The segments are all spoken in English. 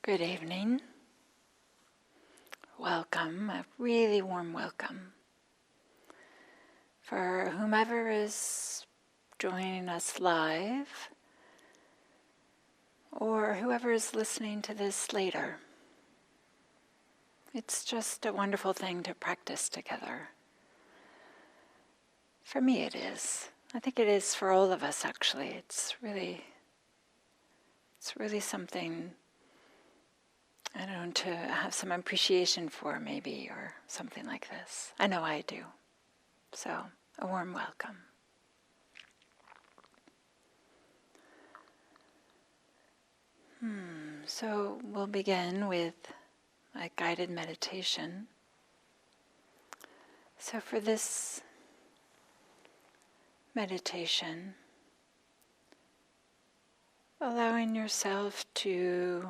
Good evening. Welcome, a really warm welcome for whomever is joining us live or whoever is listening to this later. It's just a wonderful thing to practice together. For me it is. I think it is for all of us actually. It's really something, I don't know, to have some appreciation for maybe, or something like this. I know I do. So, a warm welcome. So we'll begin with a guided meditation. So for this meditation, allowing yourself to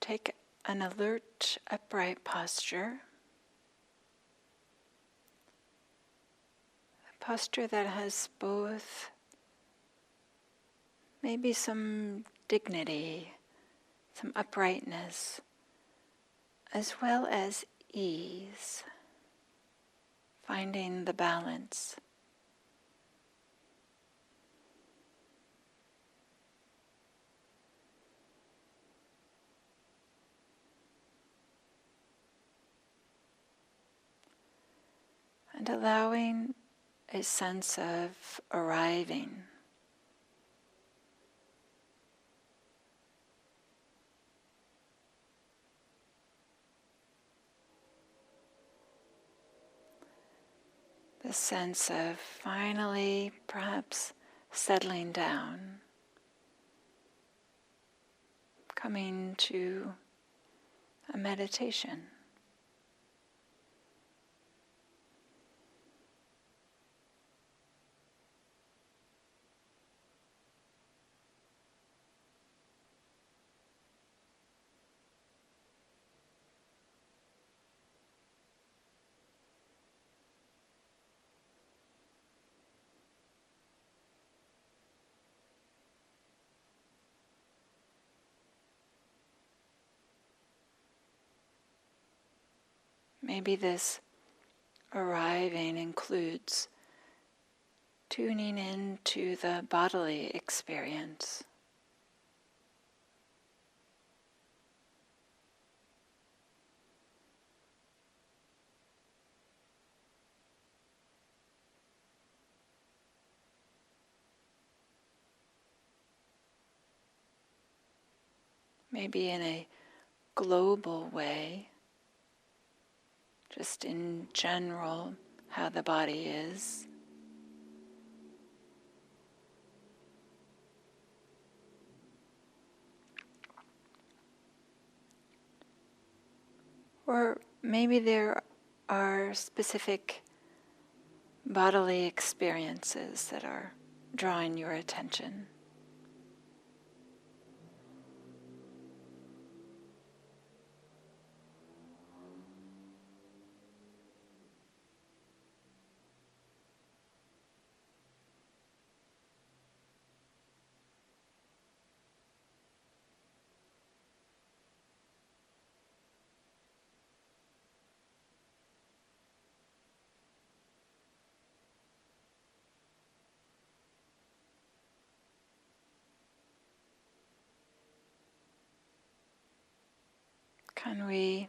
take an alert, upright posture, a posture that has both maybe some dignity, some uprightness, as well as ease, finding the balance. And allowing a sense of arriving. The sense of finally perhaps settling down, coming to a meditation. Maybe this arriving includes tuning into the bodily experience. Maybe in a global way, just in general, how the body is. Or maybe there are specific bodily experiences that are drawing your attention. Can we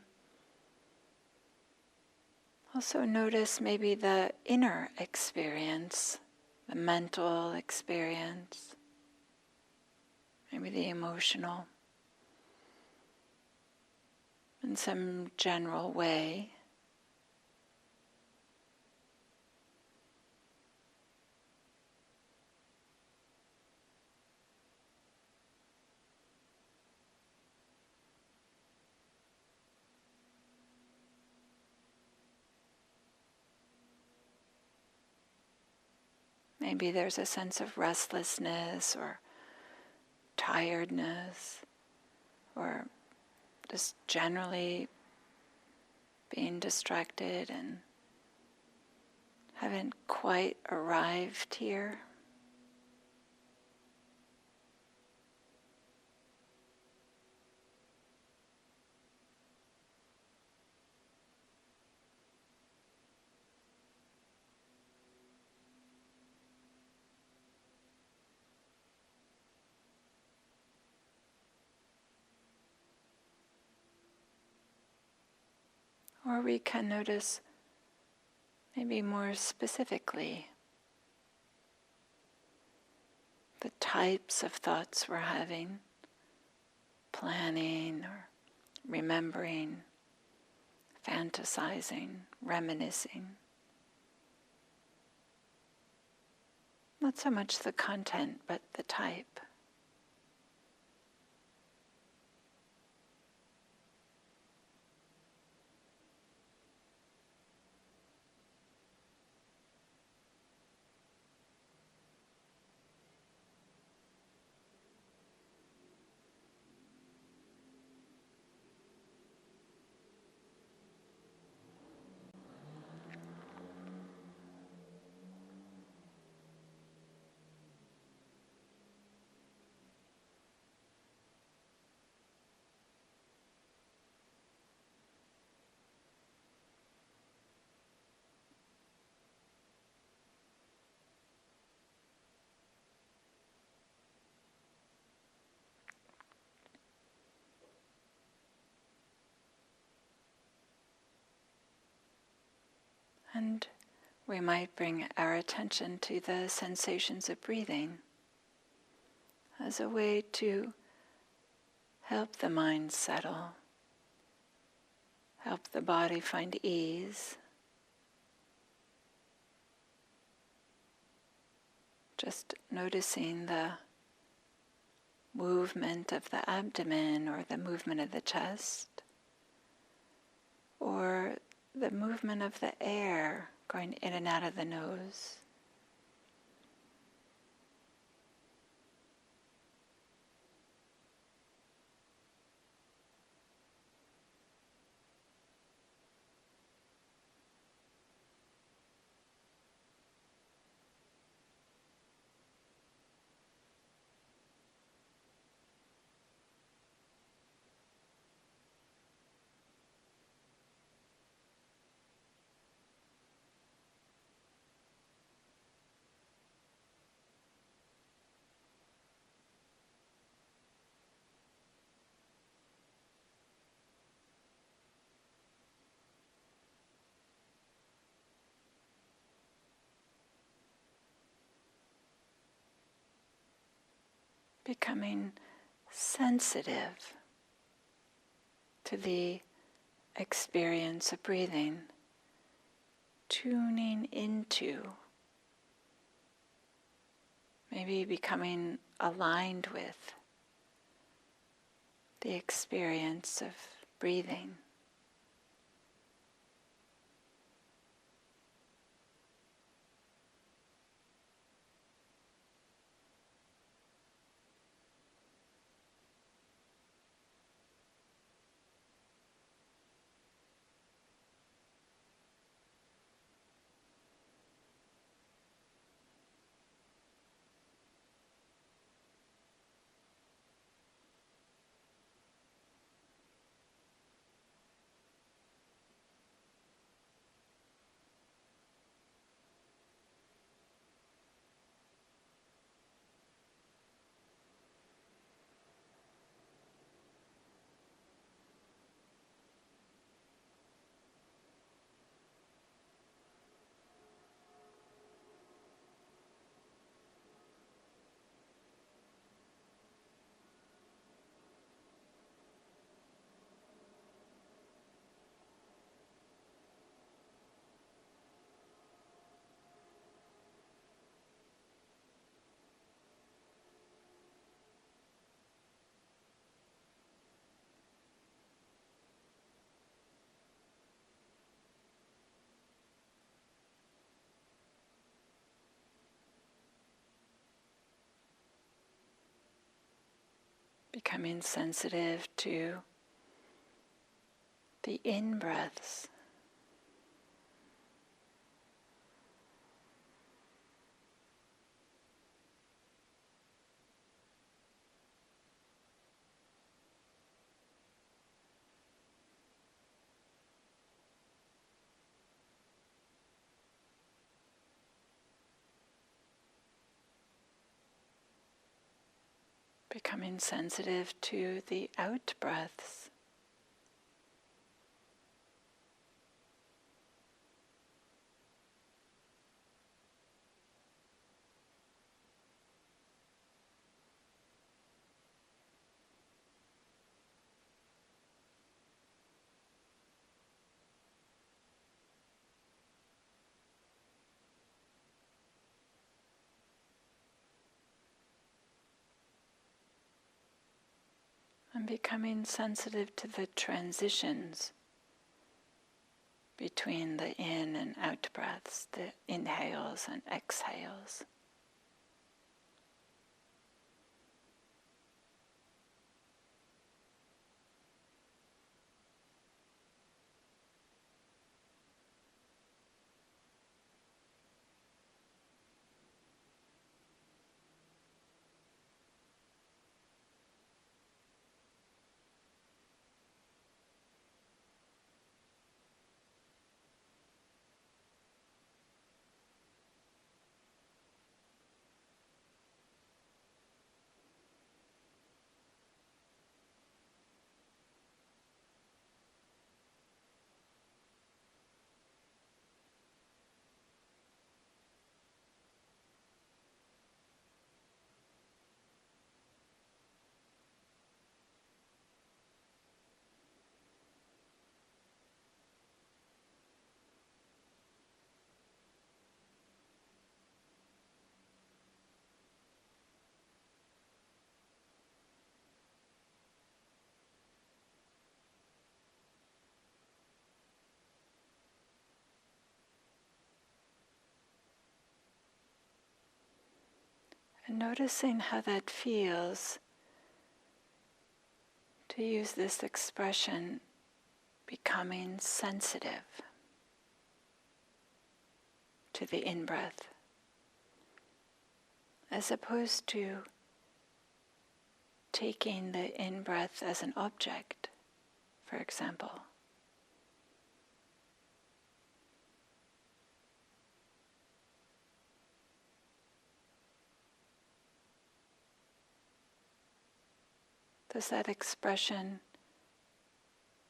also notice maybe the inner experience, the mental experience, maybe the emotional, in some general way? Maybe there's a sense of restlessness or tiredness, or just generally being distracted and haven't quite arrived here. Or we can notice maybe more specifically the types of thoughts we're having, planning or remembering, fantasizing, reminiscing. Not so much the content, but the type. And we might bring our attention to the sensations of breathing as a way to help the mind settle, help the body find ease. Just noticing the movement of the abdomen or the movement of the chest, or the movement of the air going in and out of the nose. Becoming sensitive to the experience of breathing, tuning into, maybe becoming aligned with the experience of breathing. Becoming sensitive to the in-breaths, becoming sensitive to the out-breaths. And becoming sensitive to the transitions between the in and out breaths, the inhales and exhales. And noticing how that feels to use this expression, becoming sensitive to the in-breath, as opposed to taking the in-breath as an object, for example. Does that expression,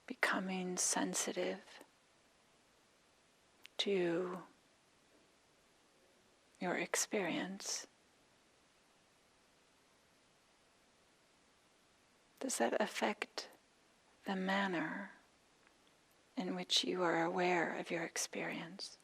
becoming sensitive to your experience, does that affect the manner in which you are aware of your experience?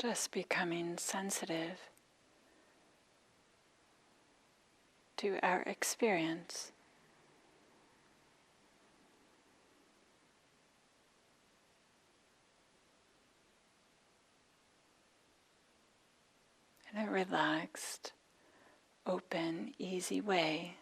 Just becoming sensitive to our experience. In a relaxed, open, easy way.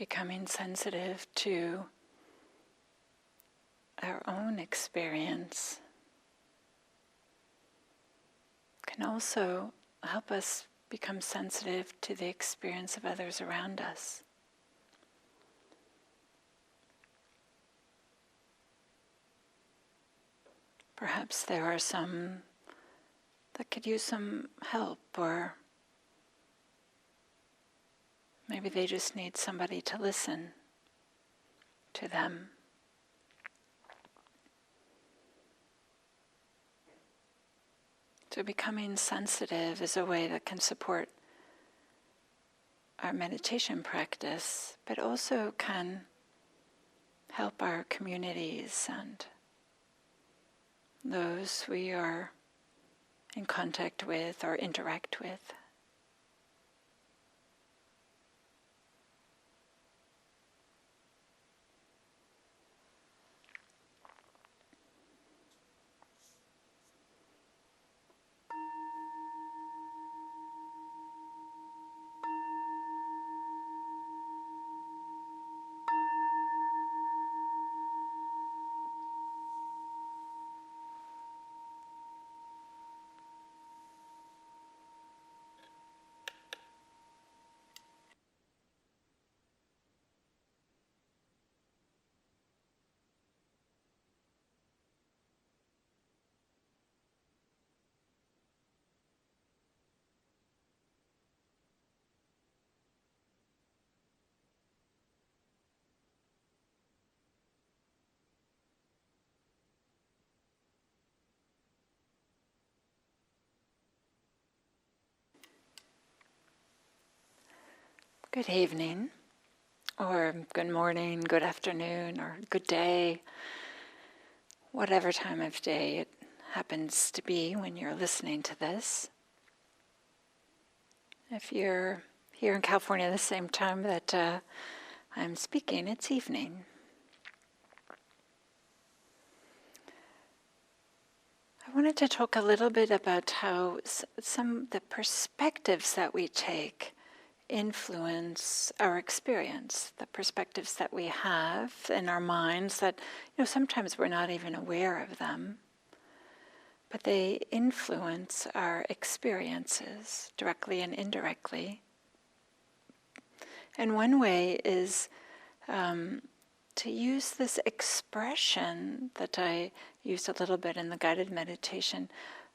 becoming sensitive to our own experience can also help us become sensitive to the experience of others around us. Perhaps there are some that could use some help, or maybe they just need somebody to listen to them. So becoming sensitive is a way that can support our meditation practice, but also can help our communities and those we are in contact with or interact with. Good evening, or good morning, good afternoon, or good day, whatever time of day it happens to be when you're listening to this. If you're here in California at the same time that I'm speaking, it's evening. I wanted to talk a little bit about how some of the perspectives that we take influence our experience, the perspectives that we have in our minds that, sometimes we're not even aware of them, but they influence our experiences directly and indirectly. And one way is to use this expression that I used a little bit in the guided meditation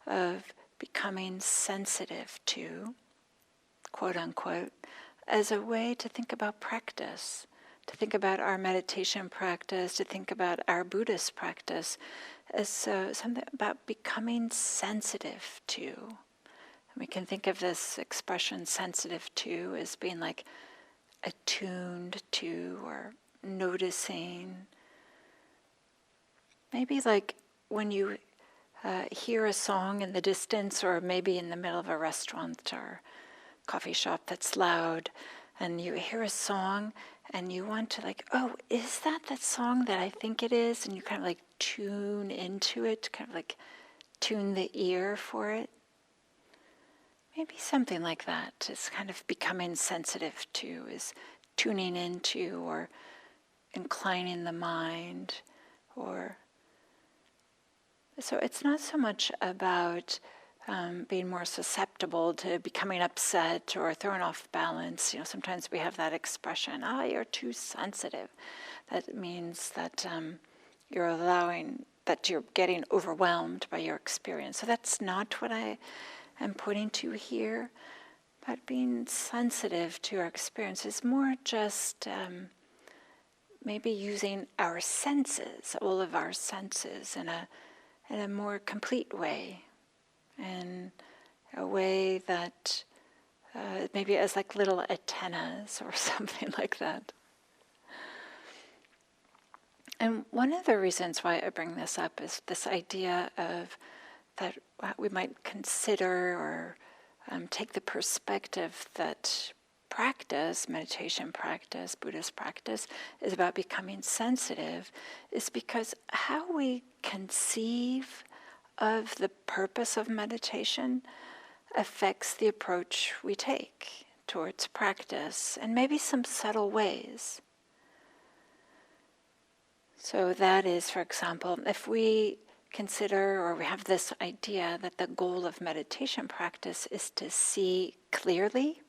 of becoming sensitive to, quote unquote, as a way to think about practice, to think about our meditation practice, to think about our Buddhist practice as something about becoming sensitive to. And we can think of this expression sensitive to as being like attuned to or noticing. Maybe like when you hear a song in the distance, or maybe in the middle of a restaurant or coffee shop that's loud, and you hear a song and you want to is that song that I think it is? And you kind of tune into it, kind of tune the ear for it. Maybe something like that is kind of becoming sensitive to, is tuning into or inclining the mind. So it's not so much about being more susceptible to becoming upset or thrown off balance. Sometimes we have that expression, you're too sensitive. That means that you're getting overwhelmed by your experience. So that's not what I am pointing to here. But being sensitive to our experience is more just maybe using our senses, all of our senses, in a more complete way. In a way that maybe as little antennas or something like that. And one of the reasons why I bring this up is this idea of that we might consider or take the perspective that practice, meditation practice, Buddhist practice, is about becoming sensitive, is because how we conceive of the purpose of meditation affects the approach we take towards practice, and maybe some subtle ways. So that is, for example, if we consider or we have this idea that the goal of meditation practice is to see clearly,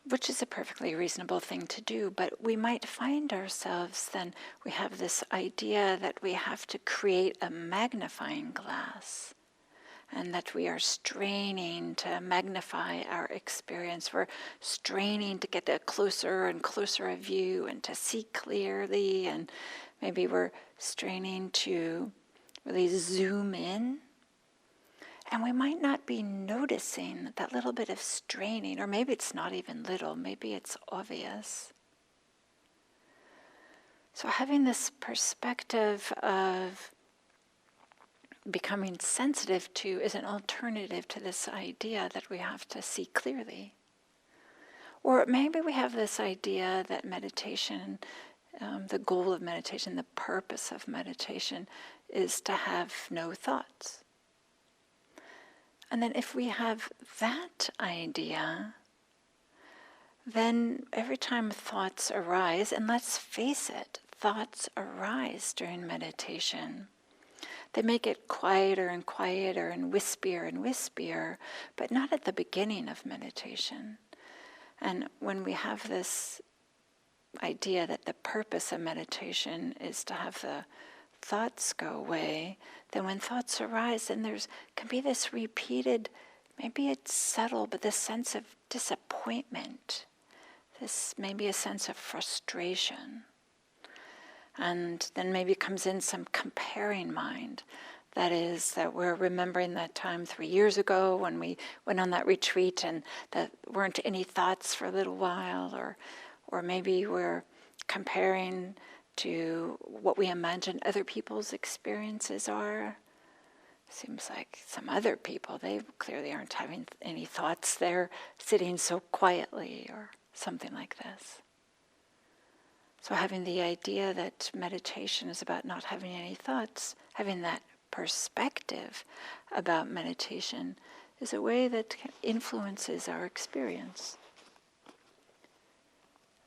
which is a perfectly reasonable thing to do, but we might find ourselves then, we have this idea that we have to create a magnifying glass and that we are straining to magnify our experience. We're straining to get a closer and closer a view and to see clearly, and maybe we're straining to really zoom in. And we might not be noticing that little bit of straining, or maybe it's not even little, maybe it's obvious. So having this perspective of becoming sensitive to is an alternative to this idea that we have to see clearly. Or maybe we have this idea that meditation, the goal of meditation, the purpose of meditation is to have no thoughts. And then if we have that idea, then every time thoughts arise, and let's face it, thoughts arise during meditation. They may get quieter and quieter and wispier, but not at the beginning of meditation. And when we have this idea that the purpose of meditation is to have the thoughts go away, then when thoughts arise, then can be this repeated, maybe it's subtle, but this sense of disappointment, this maybe a sense of frustration. And then maybe comes in some comparing mind. That is, that we're remembering that time 3 years ago when we went on that retreat and that weren't any thoughts for a little while, or maybe we're comparing to what we imagine other people's experiences are. Seems like some other people, they clearly aren't having any thoughts. They're sitting so quietly, or something like this. So having the idea that meditation is about not having any thoughts, having that perspective about meditation is a way that influences our experience.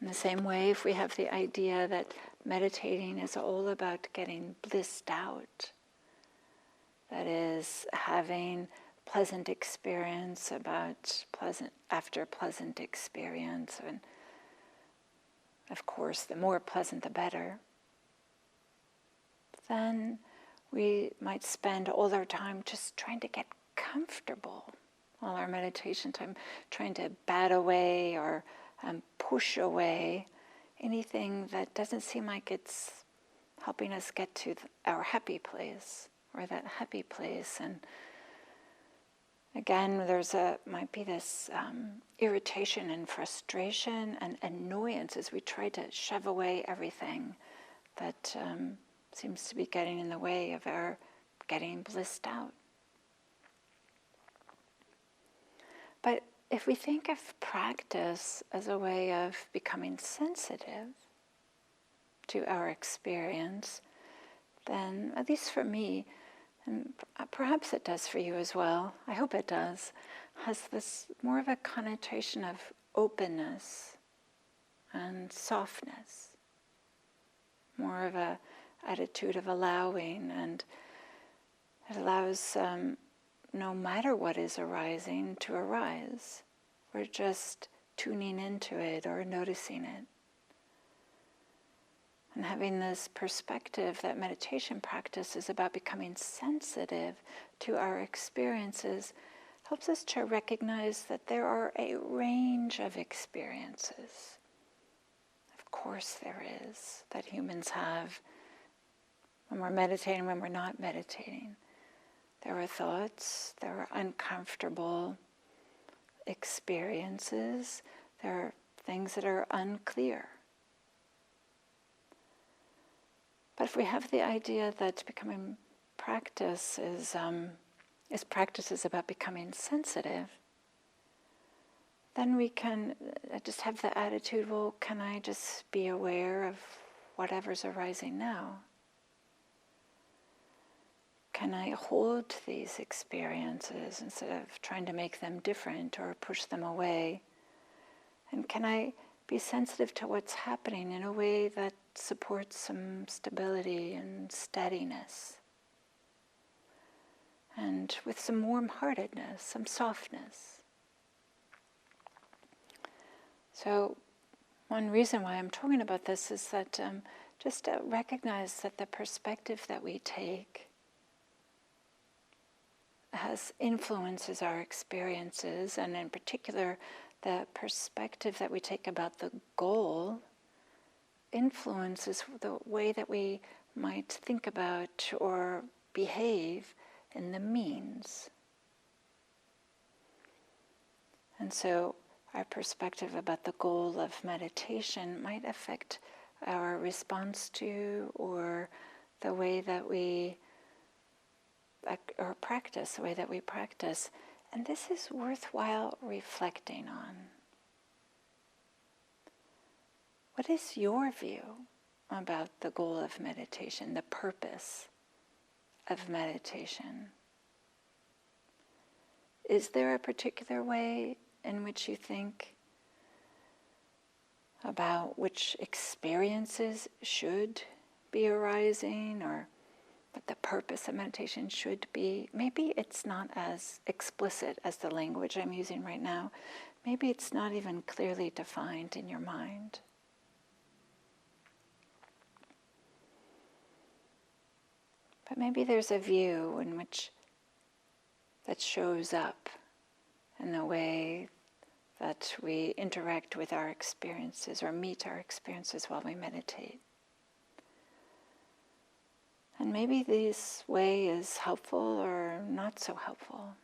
In the same way, if we have the idea that meditating is all about getting blissed out, that is, having pleasant experience after pleasant experience, and of course, the more pleasant, the better, then we might spend all our time just trying to get comfortable, all our meditation time, trying to bat away or push away anything that doesn't seem like it's helping us get to our happy place, or that happy place. And again, might be this irritation and frustration and annoyance as we try to shove away everything that seems to be getting in the way of our getting blissed out. But if we think of practice as a way of becoming sensitive to our experience, then, at least for me, and perhaps it does for you as well, I hope it does, has this more of a connotation of openness and softness, more of a attitude of allowing, and it allows no matter what is arising to arise. We're just tuning into it or noticing it. And having this perspective that meditation practice is about becoming sensitive to our experiences helps us to recognize that there are a range of experiences. Of course there is, that humans have when we're meditating, when we're not meditating. There are thoughts, there are uncomfortable experiences, there are things that are unclear. But if we have the idea that becoming practice is about becoming sensitive, then we can just have the attitude, well, can I just be aware of whatever's arising now? can I hold these experiences instead of trying to make them different or push them away? And can I be sensitive to what's happening in a way that supports some stability and steadiness? And with some warm-heartedness, some softness. So one reason why I'm talking about this is that just to recognize that the perspective that we take influences our experiences, and in particular, the perspective that we take about the goal influences the way that we might think about or behave in the means. And so our perspective about the goal of meditation might affect our response to or the way that we or practice, the way that we practice. And this is worthwhile reflecting on. What is your view about the goal of meditation, the purpose of meditation? Is there a particular way in which you think about which experiences should be arising, or what the purpose of meditation should be? Maybe it's not as explicit as the language I'm using right now. Maybe it's not even clearly defined in your mind. But maybe there's a view in which that shows up in the way that we interact with our experiences or meet our experiences while we meditate. And maybe this way is helpful or not so helpful.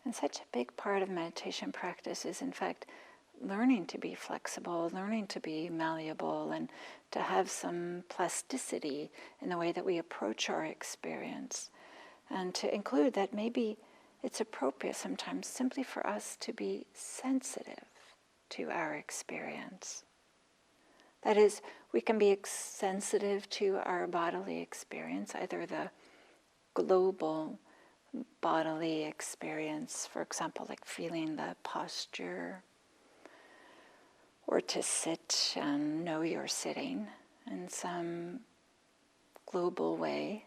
And such a big part of meditation practice is, in fact, learning to be flexible, learning to be malleable, and to have some plasticity in the way that we approach our experience. And to include that maybe it's appropriate sometimes simply for us to be sensitive to our experience. That is, we can be sensitive to our bodily experience, either the global bodily experience, for example, like feeling the posture, or to sit and know you're sitting in some global way,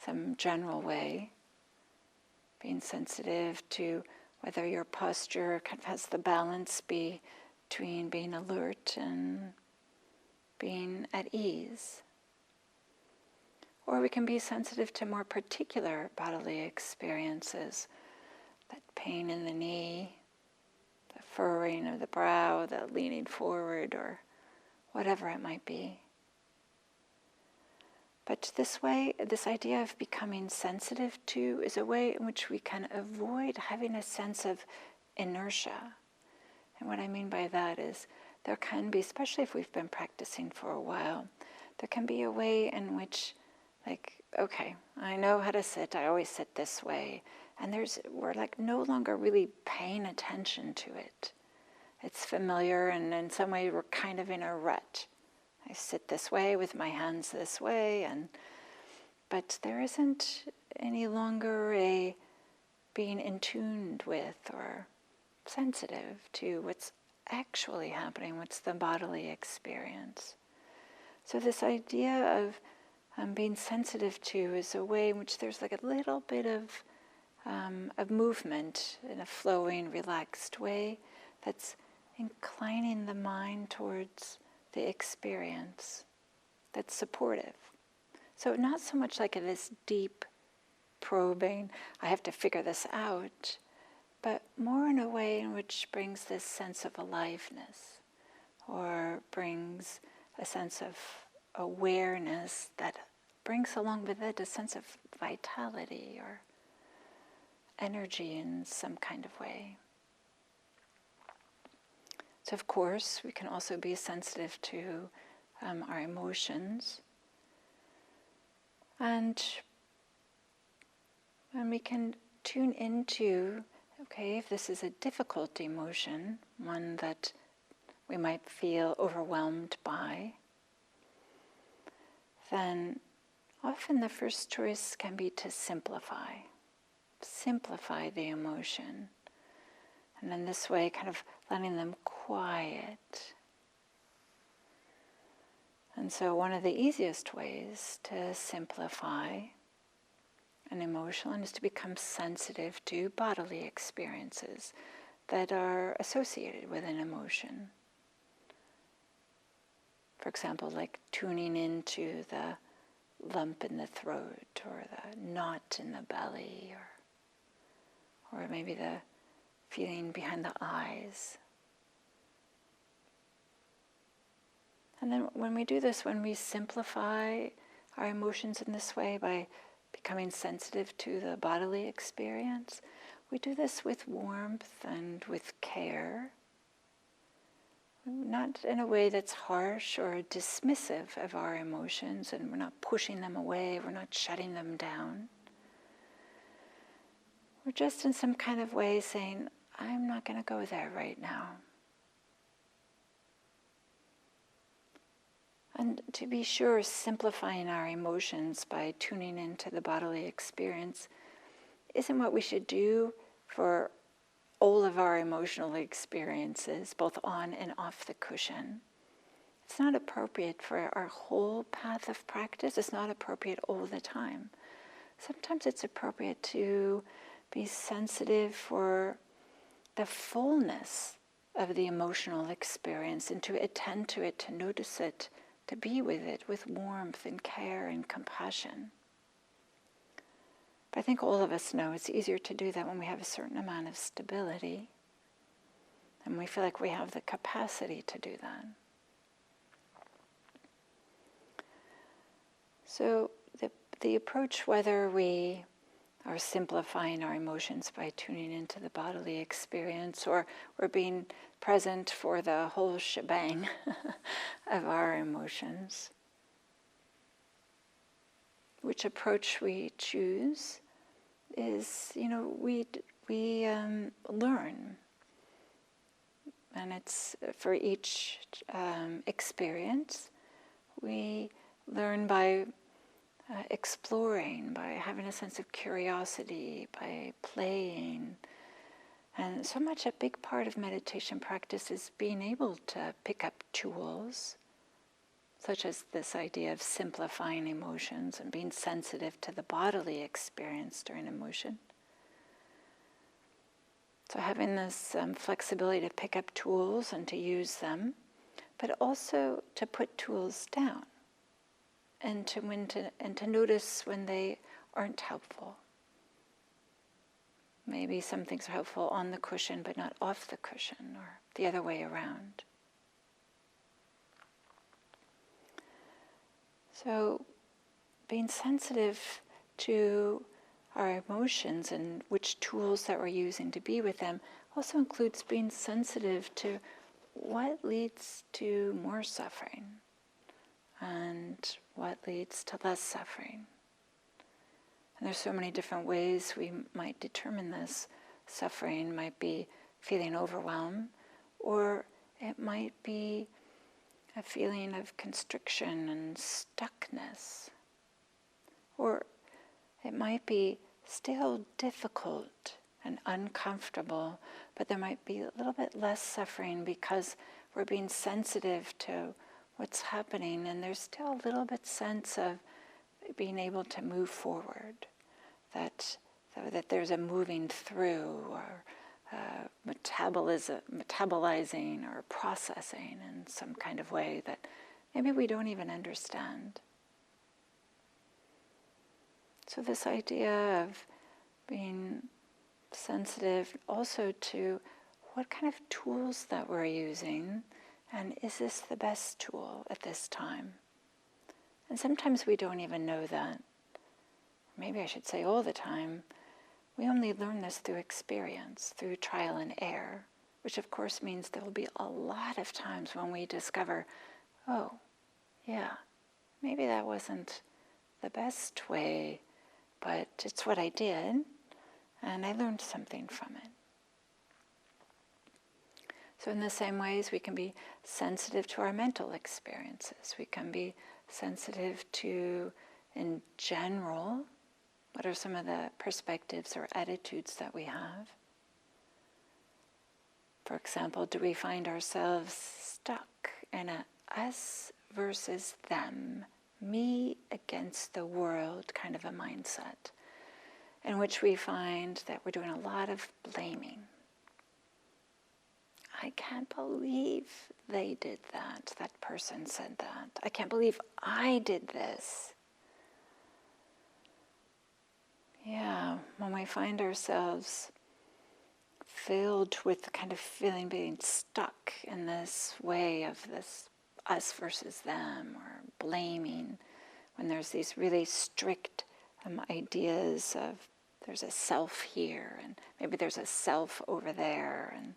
some general way, being sensitive to whether your posture kind of has the balance between being alert and being at ease. Or we can be sensitive to more particular bodily experiences, that pain in the knee, the furrowing of the brow, the leaning forward, or whatever it might be. But this way, this idea of becoming sensitive to is a way in which we can avoid having a sense of inertia. And what I mean by that is there can be, especially if we've been practicing for a while, there can be a way in which, like, okay, I know how to sit, I always sit this way, and we're like no longer really paying attention to it. It's familiar, and in some way we're kind of in a rut. I sit this way with my hands this way, but there isn't any longer a being in tune with or sensitive to what's actually happening, what's the bodily experience. So this idea of being sensitive to is a way in which there's like a little bit of movement in a flowing, relaxed way that's inclining the mind towards the experience that's supportive. So not so much like this deep probing, I have to figure this out, but more in a way in which brings this sense of aliveness, or brings a sense of awareness that brings along with it a sense of vitality or energy in some kind of way. So of course, we can also be sensitive to our emotions. And we can tune into, okay, if this is a difficult emotion, one that we might feel overwhelmed by, then often the first choice can be to simplify. Simplify the emotion. And in this way, kind of letting them quiet. And so one of the easiest ways to simplify an emotion is to become sensitive to bodily experiences that are associated with an emotion. For example, like tuning into the lump in the throat or the knot in the belly or maybe the feeling behind the eyes. And then when we do this, when we simplify our emotions in this way by becoming sensitive to the bodily experience, we do this with warmth and with care, not in a way that's harsh or dismissive of our emotions, and we're not pushing them away, we're not shutting them down. We're just in some kind of way saying, I'm not going to go there right now. And to be sure, simplifying our emotions by tuning into the bodily experience isn't what we should do for all of our emotional experiences, both on and off the cushion. It's not appropriate for our whole path of practice. It's not appropriate all the time. Sometimes it's appropriate to be sensitive for the fullness of the emotional experience and to attend to it, to notice it, to be with it with warmth and care and compassion. But I think all of us know it's easier to do that when we have a certain amount of stability and we feel like we have the capacity to do that. So the approach, whether we are simplifying our emotions by tuning into the bodily experience or being present for the whole shebang of our emotions, which approach we choose is, we learn. And it's for each experience, we learn by exploring, by having a sense of curiosity, by playing. And so much a big part of meditation practice is being able to pick up tools, such as this idea of simplifying emotions and being sensitive to the bodily experience during emotion. So having this flexibility to pick up tools and to use them, but also to put tools down and to notice when they aren't helpful. Maybe some things are helpful on the cushion but not off the cushion, or the other way around. So being sensitive to our emotions and which tools that we're using to be with them also includes being sensitive to what leads to more suffering and what leads to less suffering. And there's so many different ways we might determine this. Suffering might be feeling overwhelmed, or it might be a feeling of constriction and stuckness. Or it might be still difficult and uncomfortable, but there might be a little bit less suffering because we're being sensitive to what's happening, and there's still a little bit sense of being able to move forward, that there's a moving through or metabolizing or processing in some kind of way that maybe we don't even understand. So this idea of being sensitive also to what kind of tools that we're using, and is this the best tool at this time? And sometimes we don't even know that. Maybe I should say all the time. We only learn this through experience, through trial and error, which of course means there will be a lot of times when we discover, oh, yeah, maybe that wasn't the best way, but it's what I did, and I learned something from it. So in the same ways, we can be sensitive to our mental experiences. We can be sensitive to, in general, what are some of the perspectives or attitudes that we have? For example, do we find ourselves stuck in a us versus them, me against the world kind of a mindset, in which we find that we're doing a lot of blaming? I can't believe they did that. That person said that. I can't believe I did this. Yeah, when we find ourselves filled with the kind of feeling being stuck in this way of this us versus them, or blaming, when there's these really strict ideas of there's a self here and maybe there's a self over there, and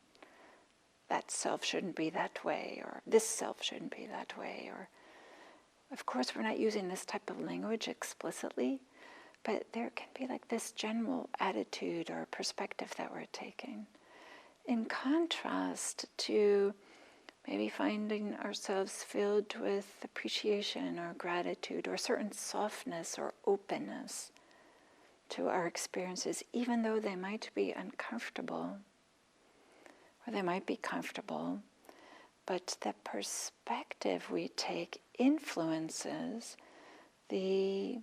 that self shouldn't be that way, or this self shouldn't be that way. Or, of course, we're not using this type of language explicitly, but there can be like this general attitude or perspective that we're taking, in contrast to maybe finding ourselves filled with appreciation or gratitude or certain softness or openness to our experiences, even though they might be uncomfortable or they might be comfortable. But the perspective we take influences the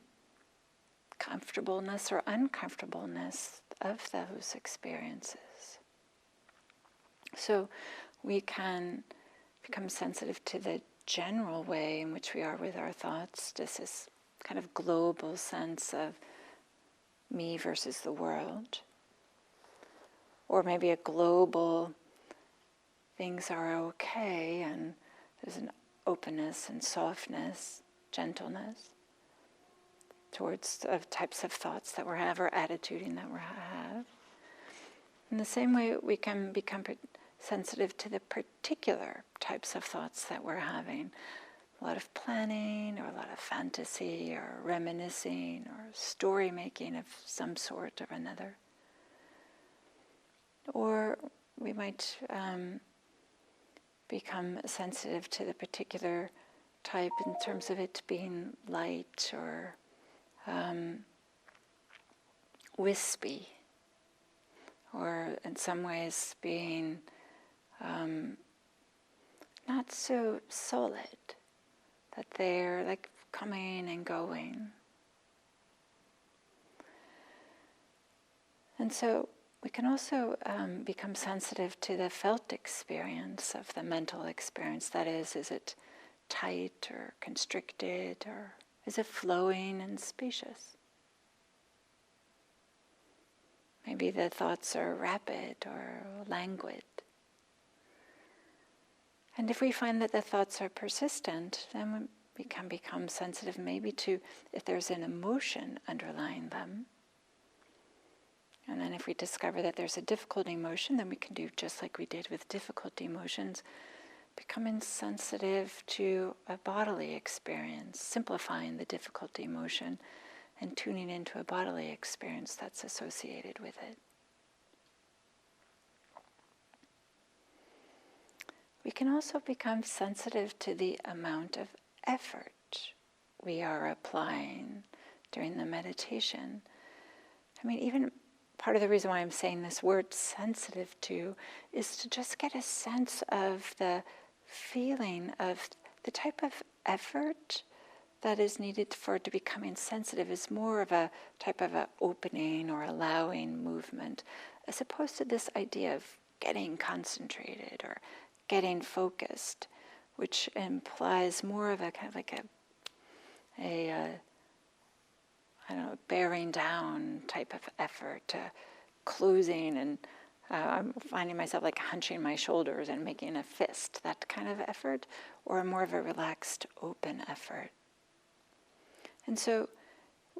comfortableness or uncomfortableness of those experiences. So we can become sensitive to the general way in which we are with our thoughts, just this kind of global sense of me versus the world, or maybe a global things are okay and there's an openness and softness, gentleness towards types of thoughts that we have or attituding that we have. In the same way, we can become sensitive to the particular types of thoughts that we're having. A lot of planning, or a lot of fantasy, or reminiscing, or story making of some sort or another. Or we might become sensitive to the particular type in terms of it being light or wispy, or in some ways being not so solid, that they're like coming and going. And so we can also become sensitive to the felt experience of the mental experience. That is it tight or constricted, or is it flowing and spacious? Maybe the thoughts are rapid or languid. And if we find that the thoughts are persistent, then we can become sensitive maybe to if there's an emotion underlying them. And then if we discover that there's a difficult emotion, then we can do just like we did with difficult emotions, becoming sensitive to a bodily experience, simplifying the difficult emotion and tuning into a bodily experience that's associated with it. We can also become sensitive to the amount of effort we are applying during the meditation. I mean, even part of the reason why I'm saying this word sensitive to is to just get a sense of the feeling of the type of effort that is needed for it to becoming sensitive is more of a type of an opening or allowing movement, as opposed to this idea of getting concentrated or getting focused, which implies more of a kind of like a bearing down type of effort, closing, and I'm finding myself like hunching my shoulders and making a fist, that kind of effort, or more of a relaxed, open effort. And so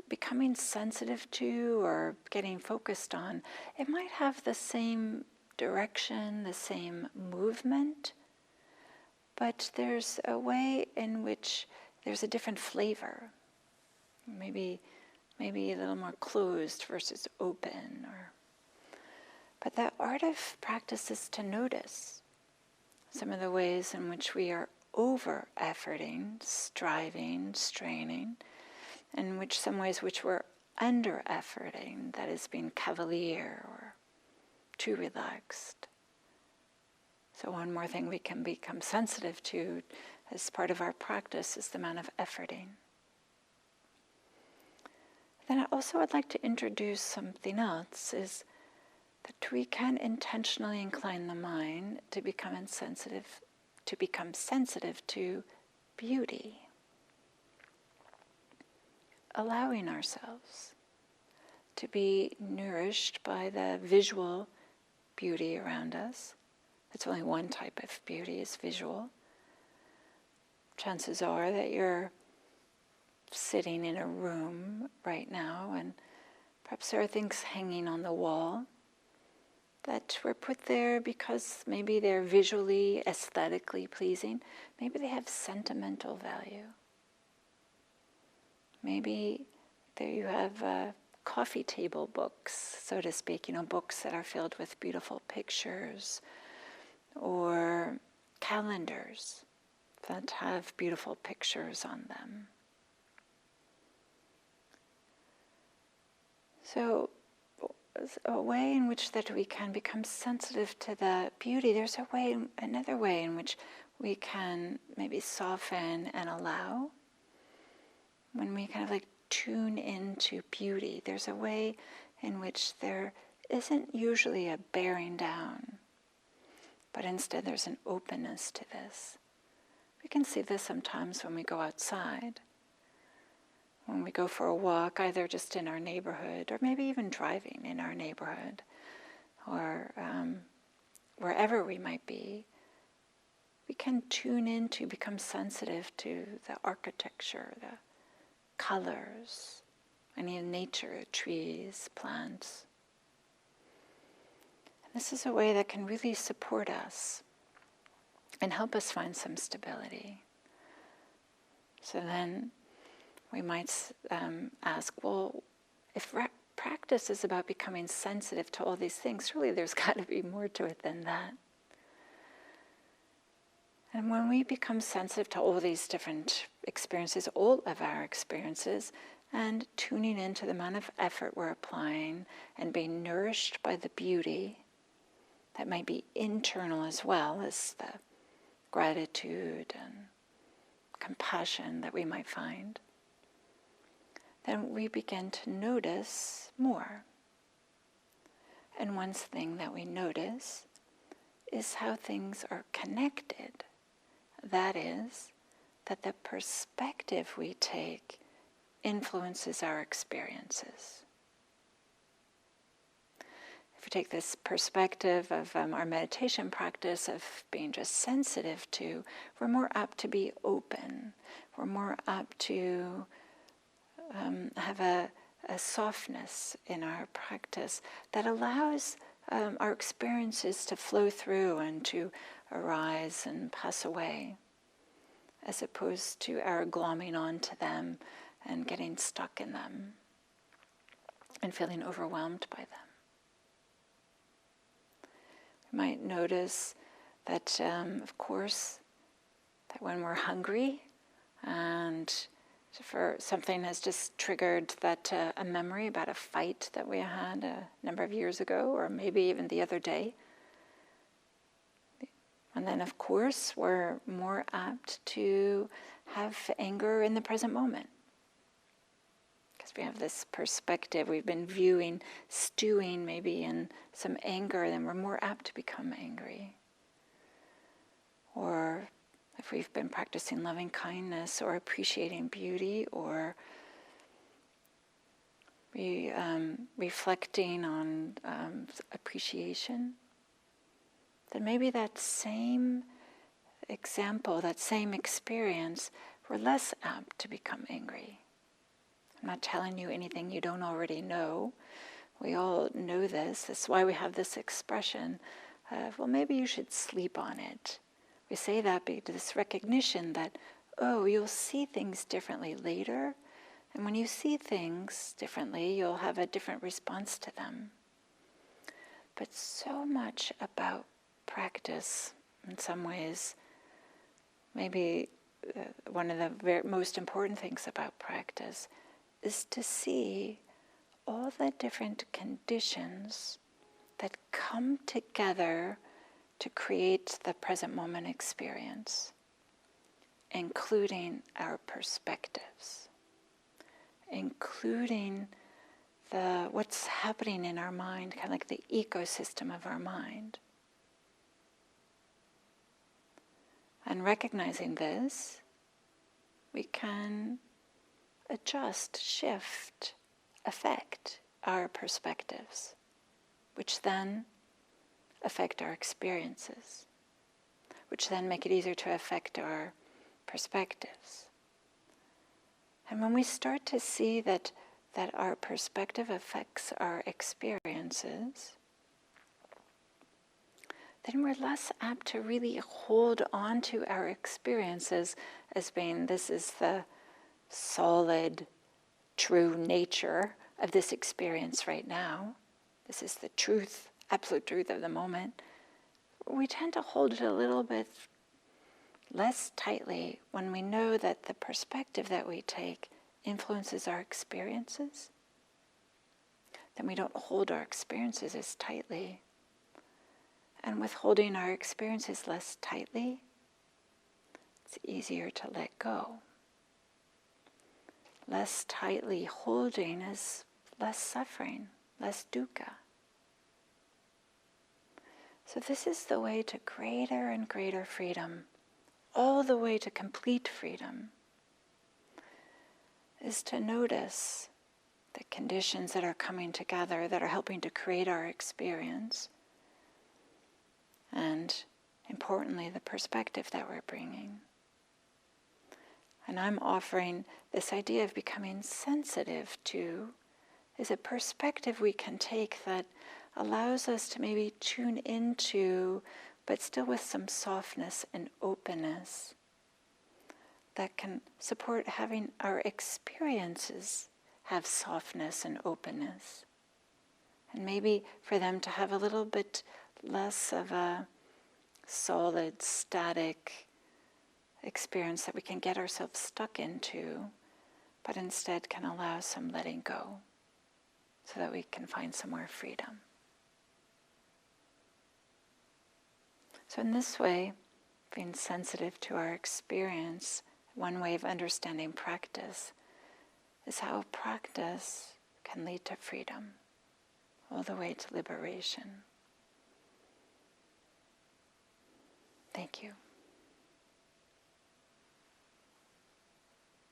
becoming sensitive to or getting focused on, it might have the same direction, the same movement, but there's a way in which there's a different flavor. Maybe a little more closed versus open. But the art of practice is to notice some of the ways in which we are over-efforting, striving, straining, and some ways which we're under-efforting, that is being cavalier or too relaxed. So one more thing we can become sensitive to as part of our practice is the amount of efforting. Then I'd like to introduce something else, is that we can intentionally incline the mind to become sensitive to beauty. Allowing ourselves to be nourished by the visual beauty around us. It's only one type of beauty, is visual. Chances are that you're sitting in a room right now, and perhaps there are things hanging on the wall that were put there because maybe they're visually, aesthetically pleasing. Maybe they have sentimental value. Maybe there you have coffee table books, so to speak, books that are filled with beautiful pictures, or calendars that have beautiful pictures on them. So a way in which that we can become sensitive to the beauty, there's another way in which we can maybe soften and allow. When we kind of tune into beauty, there's a way in which there isn't usually a bearing down, but instead there's an openness to this. We can see this sometimes when we go outside. When we go for a walk, either just in our neighborhood, or maybe even driving in our neighborhood, or wherever we might be, we can tune in to become sensitive to the architecture, the colors, any nature, trees, plants. And this is a way that can really support us and help us find some stability. So then we might ask, well, if practice is about becoming sensitive to all these things, surely there's got to be more to it than that. And when we become sensitive to all these different experiences, all of our experiences, and tuning into the amount of effort we're applying and being nourished by the beauty that might be internal as well as the gratitude and compassion that we might find, then we begin to notice more. And one thing that we notice is how things are connected. That is, that the perspective we take influences our experiences. If we take this perspective of our meditation practice of being just sensitive to, we're more apt to be open. We're more apt to have a softness in our practice that allows our experiences to flow through and to arise and pass away, as opposed to our glomming onto them and getting stuck in them and feeling overwhelmed by them. We might notice that, of course, that when we're hungry and for something has just triggered that a memory about a fight that we had a number of years ago, or maybe even the other day. And then, of course, we're more apt to have anger in the present moment. Because we have this perspective, we've been stewing maybe in some anger, then we're more apt to become angry. Or if we've been practicing loving kindness or appreciating beauty or reflecting on appreciation, then maybe that same example, that same experience, we're less apt to become angry. I'm not telling you anything you don't already know. We all know this. That's why we have this expression of, well, maybe you should sleep on it. We say that because this recognition that, oh, you'll see things differently later. And when you see things differently, you'll have a different response to them. But so much about practice, in some ways, maybe one of the most important things about practice is to see all the different conditions that come together to create the present moment experience, including our perspectives, including what's happening in our mind, kind of like the ecosystem of our mind. And recognizing this, we can adjust, shift, affect our perspectives, which then affect our experiences, which then make it easier to affect our perspectives. And when we start to see that our perspective affects our experiences, then we're less apt to really hold on to our experiences as being, this is the solid, true nature of this experience right now. This is the truth, absolute truth of the moment. We tend to hold it a little bit less tightly when we know that the perspective that we take influences our experiences. Then we don't hold our experiences as tightly. And with holding our experiences less tightly, it's easier to let go. Less tightly holding is less suffering, less dukkha. So this is the way to greater and greater freedom, all the way to complete freedom, is to notice the conditions that are coming together, that are helping to create our experience, and importantly, the perspective that we're bringing. And I'm offering this idea of becoming sensitive to is a perspective we can take that allows us to maybe tune into, but still with some softness and openness, that can support having our experiences have softness and openness. And maybe for them to have a little bit less of a solid, static experience that we can get ourselves stuck into, but instead can allow some letting go so that we can find some more freedom. So in this way, being sensitive to our experience, one way of understanding practice is how practice can lead to freedom, all the way to liberation. Thank you.